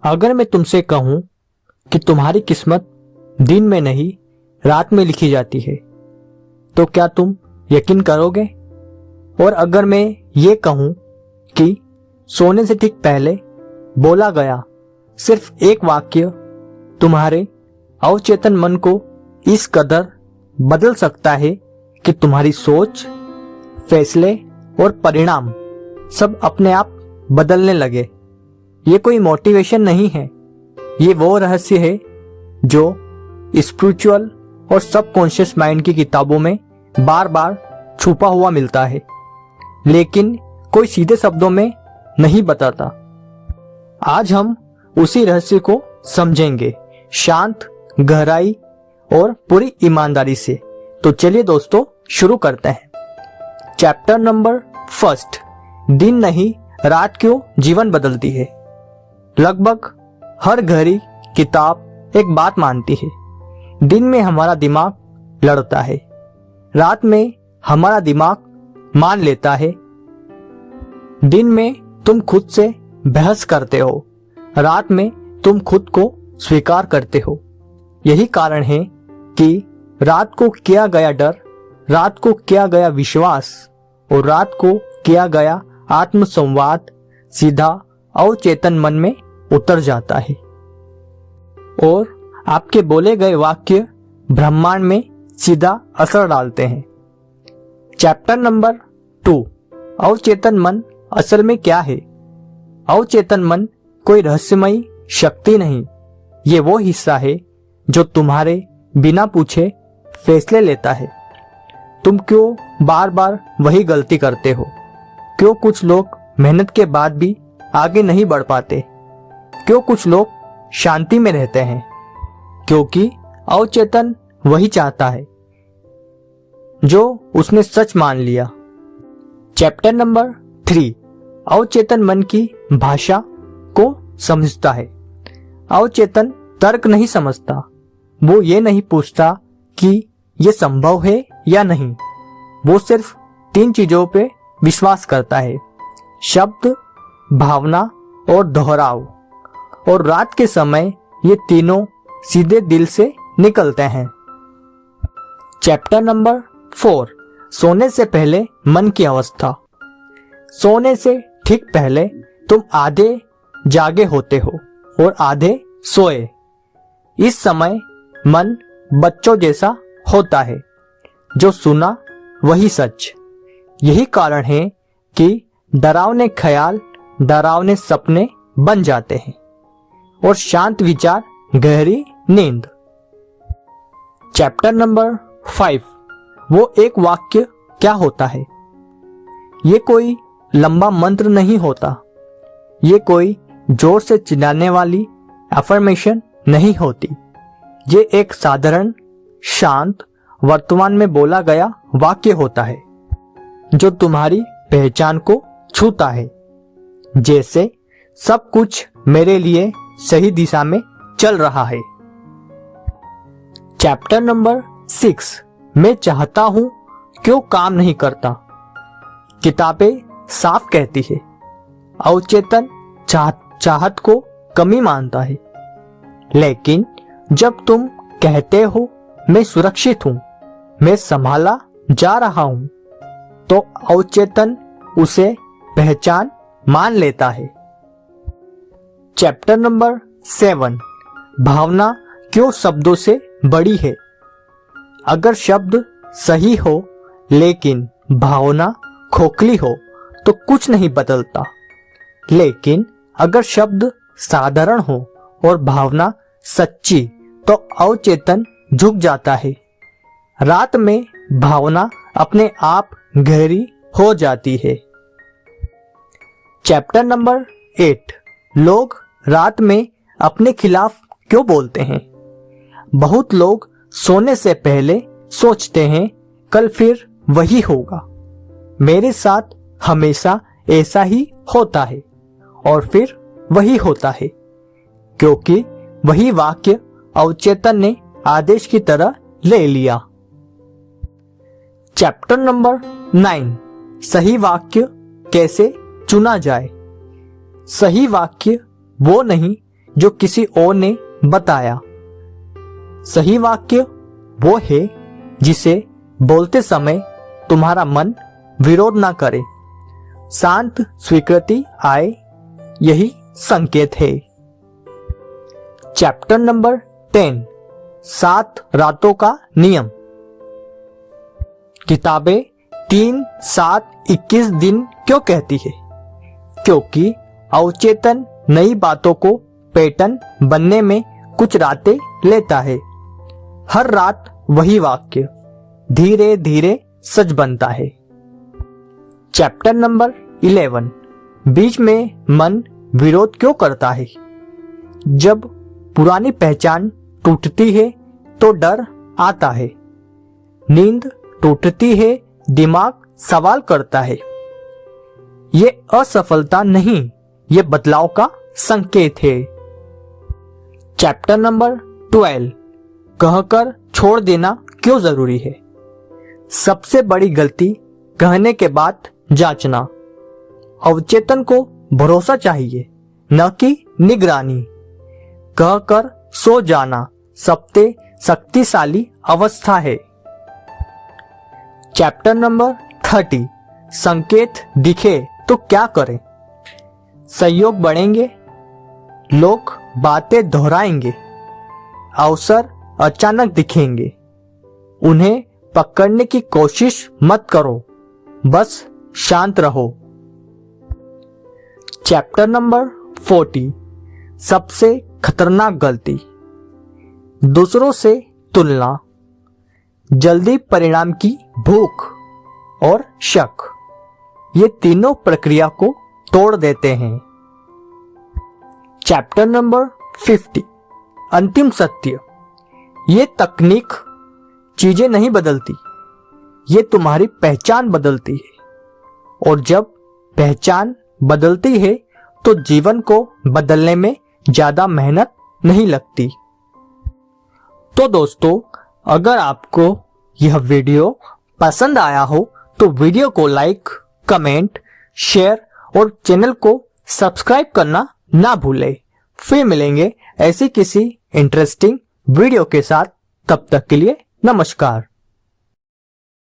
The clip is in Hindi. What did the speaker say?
अगर मैं तुमसे कहूं कि तुम्हारी किस्मत दिन में नहीं रात में लिखी जाती है, तो क्या तुम यकीन करोगे? और अगर मैं ये कहूं कि सोने से ठीक पहले बोला गया सिर्फ एक वाक्य तुम्हारे अवचेतन मन को इस कदर बदल सकता है कि तुम्हारी सोच, फैसले और परिणाम सब अपने आप बदलने लगे। ये कोई मोटिवेशन नहीं है, ये वो रहस्य है जो स्पिरिचुअल और सबकॉन्शियस माइंड की किताबों में बार बार छुपा हुआ मिलता है, लेकिन कोई सीधे शब्दों में नहीं बताता। आज हम उसी रहस्य को समझेंगे, शांत, गहराई और पूरी ईमानदारी से। तो चलिए दोस्तों, शुरू करते हैं। चैप्टर नंबर 1, दिन नहीं रात क्यों जीवन बदलती है। लगभग हर गहरी किताब एक बात मानती है, दिन में हमारा दिमाग लड़ता है, रात में हमारा दिमाग मान लेता है। दिन में तुम खुद से बहस करते हो, रात में तुम खुद को स्वीकार करते हो। यही कारण है कि रात को किया गया डर, रात को किया गया विश्वास और रात को किया गया आत्मसंवाद सीधा अवचेतन मन में उतर जाता है और आपके बोले गए वाक्य ब्रह्मांड में सीधा असर डालते हैं। चैप्टर नंबर 2, अवचेतन मन असल में क्या है? अवचेतन मन कोई रहस्यमयी शक्ति नहीं, ये वो हिस्सा है जो तुम्हारे बिना पूछे फैसले लेता है। तुम क्यों बार बार वही गलती करते हो? क्यों कुछ लोग मेहनत के बाद भी आगे नहीं बढ़ पाते? क्यों कुछ लोग शांति में रहते हैं? क्योंकि अवचेतन वही चाहता है जो उसने सच मान लिया। चैप्टर नंबर 3, अवचेतन मन की भाषा को समझता है। अवचेतन तर्क नहीं समझता, वो ये नहीं पूछता कि ये संभव है या नहीं। वो सिर्फ 3 चीजों पे विश्वास करता है, शब्द, भावना और दोहराव। और रात के समय ये तीनों सीधे दिल से निकलते हैं। चैप्टर नंबर 4, सोने से पहले मन की अवस्था। सोने से ठीक पहले तुम आधे जागे होते हो और आधे सोए। इस समय मन बच्चों जैसा होता है, जो सुना वही सच। यही कारण है कि डरावने ख्याल डरावने सपने बन जाते हैं और शांत विचार गहरी नींद। चैप्टर नंबर 5, वो एक वाक्य क्या होता है? ये कोई लंबा मंत्र नहीं होता, ये कोई जोर से चिल्लाने वाली अफर्मेशन नहीं होती। ये एक साधारण, शांत, वर्तमान में बोला गया वाक्य होता है जो तुम्हारी पहचान को छूता है। जैसे सब कुछ मेरे लिए सही दिशा में चल रहा है। चैप्टर नंबर 6, मैं चाहता हूं क्यों काम नहीं करता। किताबें साफ कहती है, अवचेतन चाहत को कमी मानता है, लेकिन जब तुम कहते हो मैं सुरक्षित हूं, मैं संभाला जा रहा हूं, तो अवचेतन उसे पहचान मान लेता है। चैप्टर नंबर 7, भावना क्यों शब्दों से बड़ी है। अगर शब्द सही हो लेकिन भावना खोखली हो तो कुछ नहीं बदलता, लेकिन अगर शब्द साधारण हो और भावना सच्ची तो अवचेतन झुक जाता है। रात में भावना अपने आप गहरी हो जाती है। चैप्टर नंबर 8, लोग रात में अपने खिलाफ क्यों बोलते हैं। बहुत लोग सोने से पहले सोचते हैं कल फिर वही होगा, मेरे साथ हमेशा ऐसा ही होता है, और फिर वही होता है, क्योंकि वही वाक्य अवचेतन ने आदेश की तरह ले लिया। चैप्टर नंबर 9, सही वाक्य कैसे चुना जाए। सही वाक्य वो नहीं जो किसी और ने बताया। सही वाक्य वो है जिसे बोलते समय तुम्हारा मन विरोध ना करे, शांत स्वीकृति आए, यही संकेत है। चैप्टर नंबर 10, 7 रातों का नियम। किताबें 3, 7, 21 दिन क्यों कहती है? क्योंकि अवचेतन नई बातों को पैटर्न बनने में कुछ रातें लेता है। हर रात वही वाक्य धीरे धीरे सच बनता है। चैप्टर नंबर 11, बीच में मन विरोध क्यों करता है? जब पुरानी पहचान टूटती है तो डर आता है। नींद टूटती है, दिमाग सवाल करता है। ये असफलता नहीं, ये बदलाव का संकेत है। चैप्टर नंबर 12, कहकर छोड़ देना क्यों जरूरी है? सबसे बड़ी गलती कहने के बाद जांचना। अवचेतन को भरोसा चाहिए, न कि निगरानी। कहकर सो जाना सबसे शक्तिशाली अवस्था है। चैप्टर नंबर 30, संकेत दिखे तो क्या करें? सहयोग बढ़ेंगे, लोग बातें दोहराएंगे, अवसर अचानक दिखेंगे। उन्हें पकड़ने की कोशिश मत करो, बस शांत रहो। चैप्टर नंबर 40, सबसे खतरनाक गलती। दूसरों से तुलना, जल्दी परिणाम की भूख और शक, ये तीनों प्रक्रिया को तोड़ देते हैं। चैप्टर नंबर 50, अंतिम सत्य। ये तकनीक चीजें नहीं बदलती, ये तुम्हारी पहचान बदलती है। और जब पहचान बदलती है तो जीवन को बदलने में ज्यादा मेहनत नहीं लगती। तो दोस्तों, अगर आपको यह वीडियो पसंद आया हो तो वीडियो को लाइक, कमेंट, शेयर और चैनल को सब्सक्राइब करना ना भूलें। फिर मिलेंगे ऐसी किसी इंटरेस्टिंग वीडियो के साथ। तब तक के लिए नमस्कार।